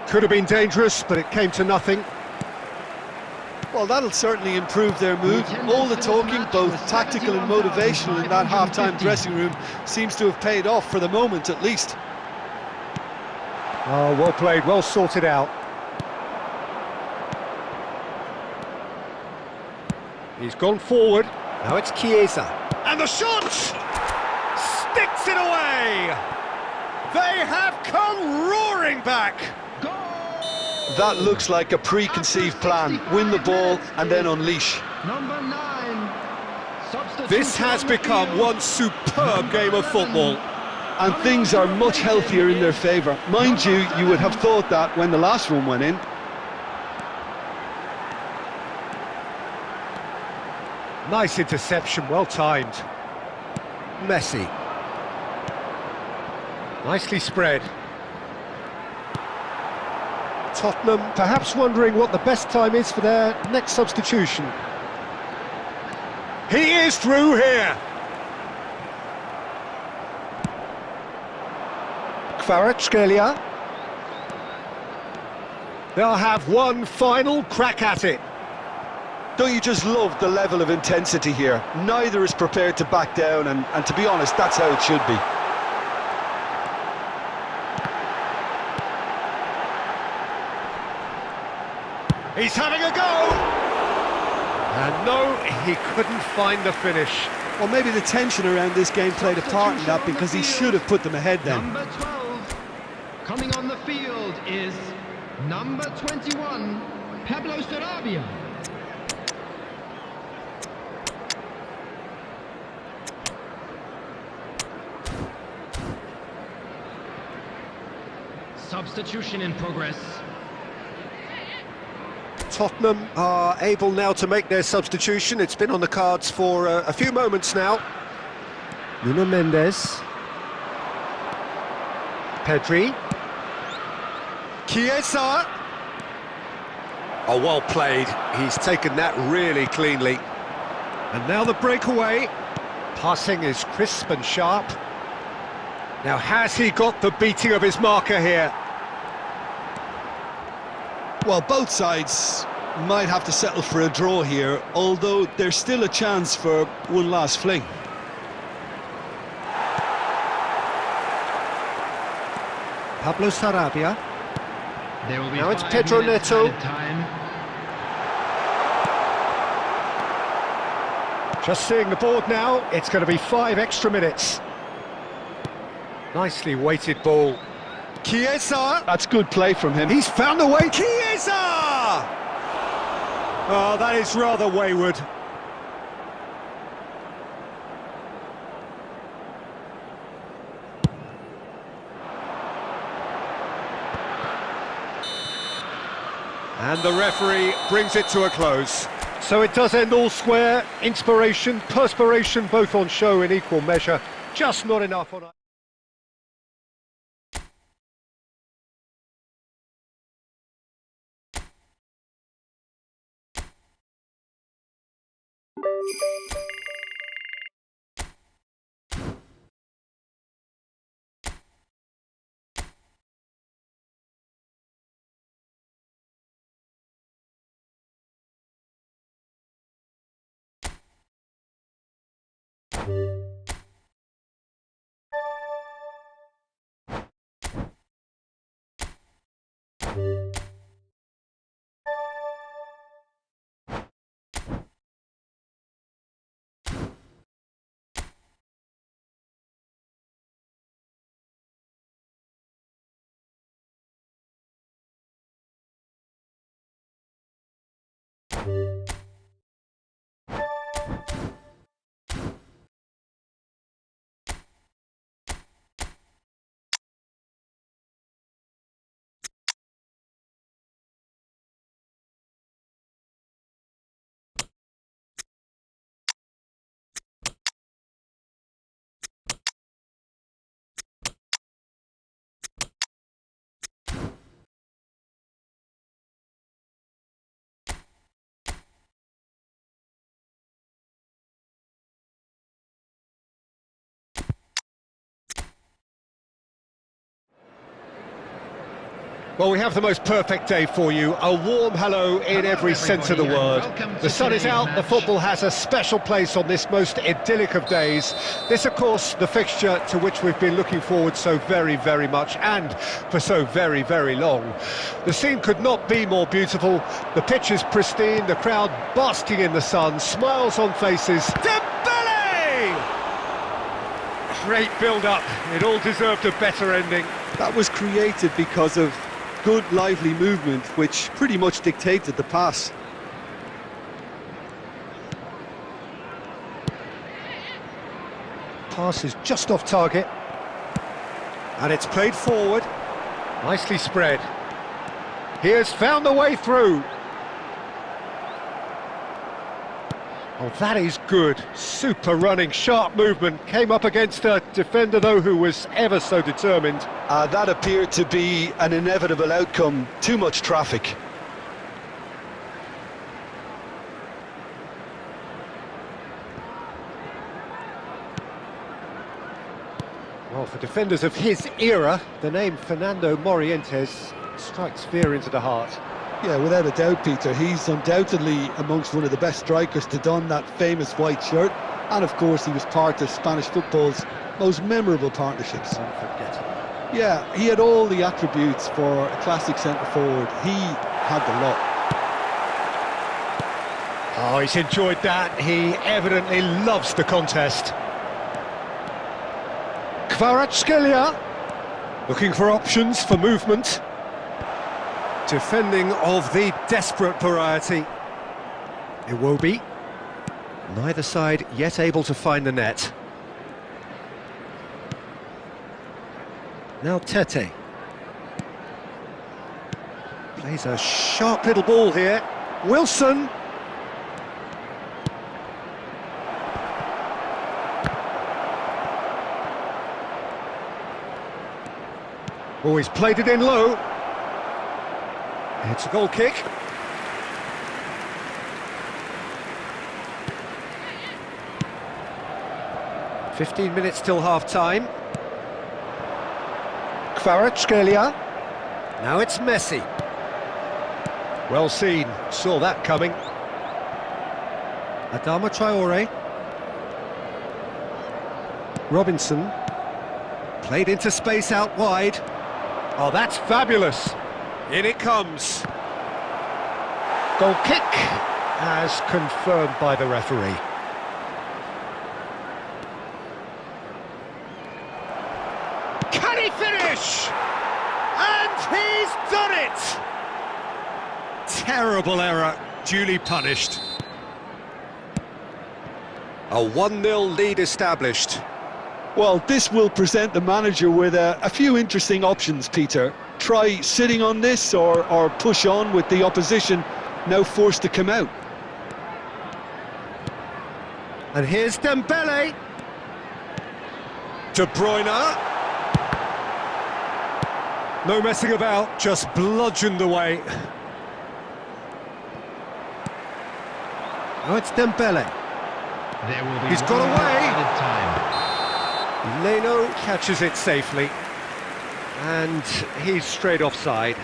Could have been dangerous, but it came to nothing. Well, that'll certainly improve their mood. All the talking, both tactical and motivational, in that half-time dressing room seems to have paid off for the moment, at least. Oh, well played, well sorted out. He's gone forward. Now it's Chiesa. And the shot! Sticks it away! They have come roaring back! That looks like a preconceived plan. Win the ball and then unleash. Number 9. This has become one superb game of football. And things are much healthier in their favour. Mind you, you would have thought that when the last one went in. Nice interception, well timed. Messi. Nicely spread. Tottenham perhaps wondering what the best time is for their next substitution. He is through here. Kvaratskhelia. They'll have one final crack at it. Don't you just love the level of intensity here? Neither is prepared to back down, and to be honest, that's how it should be. He's having a go! And no, he couldn't find the finish. Well, maybe the tension around this game played a part in that, because he should have put them ahead then. Number 12, coming on the field is number 21, Pablo Sarabia. Substitution in progress. Tottenham are able now to make their substitution. It's been on the cards for a few moments now. Nuno Mendes. Pedri. Chiesa. Oh, well played. He's taken that really cleanly. And now the breakaway. Passing is crisp and sharp. Now, has he got the beating of his marker here? Well, both sides might have to settle for a draw here, although there's still a chance for one last fling. Pablo Sarabia. There will be Now it's 5 Pedro minutes Neto. added time. Just seeing the board now, it's going to be 5 extra minutes. Nicely weighted ball. Chiesa! That's good play from him. He's found a way. Chiesa! Oh, that is rather wayward. And the referee brings it to a close. So it does end all square. Inspiration, perspiration, both on show in equal measure. Just not enough on... Well, we have the most perfect day for you. A warm hello in every sense of the word. The sun is out, the football has a special place on this most idyllic of days. This, of course, the fixture to which we've been looking forward so very, very much, and for so very, very long. The scene could not be more beautiful. The pitch is pristine, the crowd basking in the sun, smiles on faces. Dembele! Great build-up. It all deserved a better ending. That was created because of good, lively movement, which pretty much dictated the pass. Pass is just off target. And it's played forward. Nicely spread. He has found the way through. Oh, that is good. Super running, sharp movement. Came up against a defender, though, who was ever so determined. That appeared to be an inevitable outcome. Too much traffic. Well, for defenders of his era, the name Fernando Morientes strikes fear into the heart. Yeah, without a doubt, Peter. He's undoubtedly amongst one of the best strikers to don that famous white shirt. And, of course, he was part of Spanish football's most memorable partnerships. Unforgettable. Yeah, he had all the attributes for a classic centre-forward. He had the lot. Oh, he's enjoyed that. He evidently loves the contest. Kvaratskhelia looking for options for movement. Defending of the desperate variety. Iwobi. Neither side yet able to find the net. Now Tete. Plays a sharp little ball here. Wilson. Oh, he's played it in low. It's a goal kick. "15 minutes till half-time. Kvaratskhelia. Now it's Messi. Well seen, saw that coming. Adama Traore. Robinson. Played into space out wide. Oh, that's fabulous. In it comes. Goal kick, as confirmed by the referee. Can he finish? And he's done it! Terrible error, duly punished. A 1-0 lead established. Well, this will present the manager with a few interesting options, Peter. Try sitting on this or push on with the opposition now forced to come out. And here's Dembele. De Bruyne. No messing about, just bludgeoned away. Now it's Dembele. There will be He's got away. time. Leno catches it safely. And he's straight offside.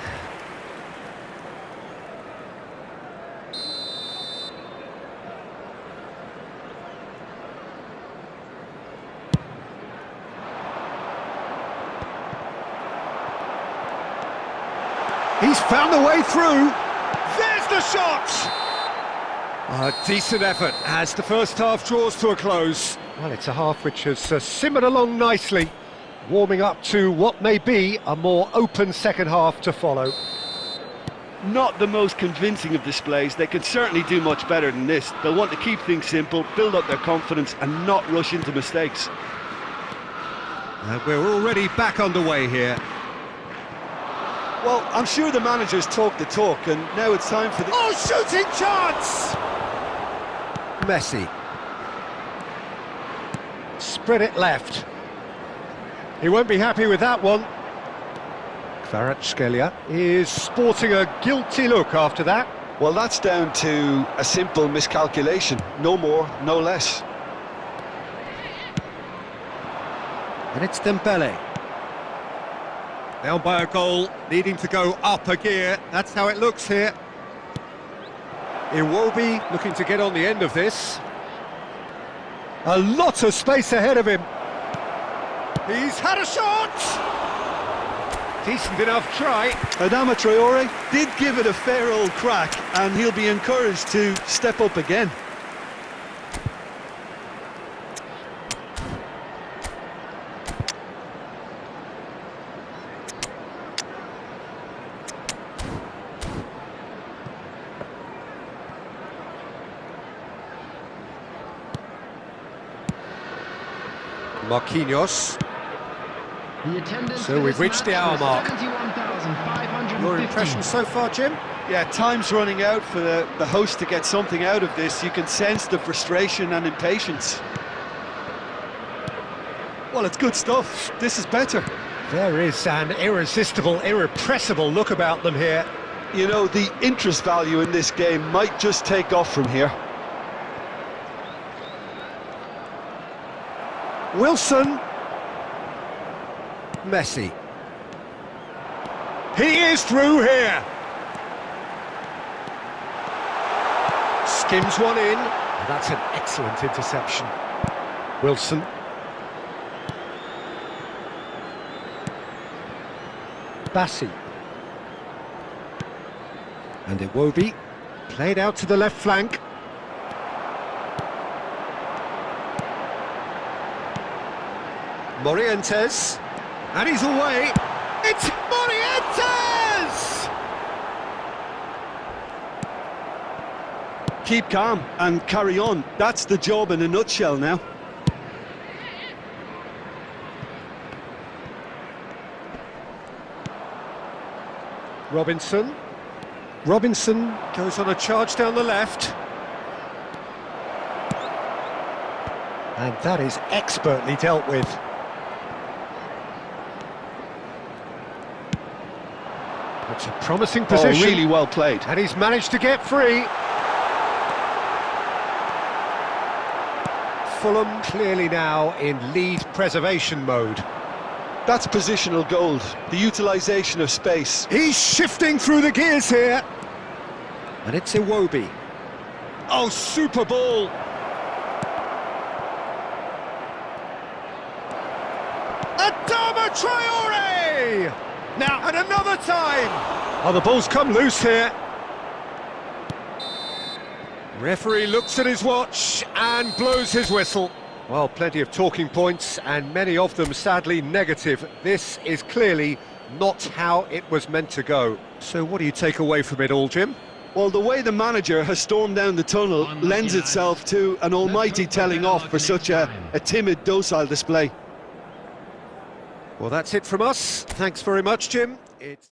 He's found the way through. There's the shot! A decent effort as the first half draws to a close. Well, it's a half which has simmered along nicely, warming up to what may be a more open second half to follow. Not the most convincing of displays. They can certainly do much better than this. They'll want to keep things simple, build up their confidence and not rush into mistakes. And we're already back underway here. Well, I'm sure the manager's talked the talk, and now it's time for the... Oh, shooting chance! Messi. Spread it left. He won't be happy with that one. Kvaratskhelia is sporting a guilty look after that. Well, that's down to a simple miscalculation. No more, no less. And it's Dembele. Down by a goal, needing to go up a gear. That's how it looks here. Iwobi looking to get on the end of this. A lot of space ahead of him. He's had a shot! Decent enough try. Adama Traore did give it a fair old crack, and he'll be encouraged to step up again. Marquinhos. So we've reached the hour mark. Your impression so far, Jim? Yeah, time's running out for the host to get something out of this. You can sense the frustration and impatience. Well, it's good stuff. This is better. There is an irresistible, irrepressible look about them here. You know, the interest value in this game might just take off from here. Wilson. Messi. He is through here. Skims one in. That's an excellent interception. Wilson. Bassi. And Iwobi. Played out to the left flank. Morientes, and he's away. It's Morientes! Keep calm and carry on. That's the job in a nutshell now. Robinson. Robinson goes on a charge down the left. And that is expertly dealt with. It's a promising position. Oh, really well played. And he's managed to get free. Fulham clearly now in lead preservation mode. That's positional gold, the utilisation of space. He's shifting through the gears here. And it's Iwobi. Oh, super ball. Adama Traore! Now, and another time! Oh, the ball's come loose here. Referee looks at his watch and blows his whistle. Well, plenty of talking points, and many of them sadly negative. This is clearly not how it was meant to go. So what do you take away from it all, Jim? Well, the way the manager has stormed down the tunnel lends itself to an almighty telling off for such a timid, docile display. Well, that's it from us. Thanks very much, Jim. It's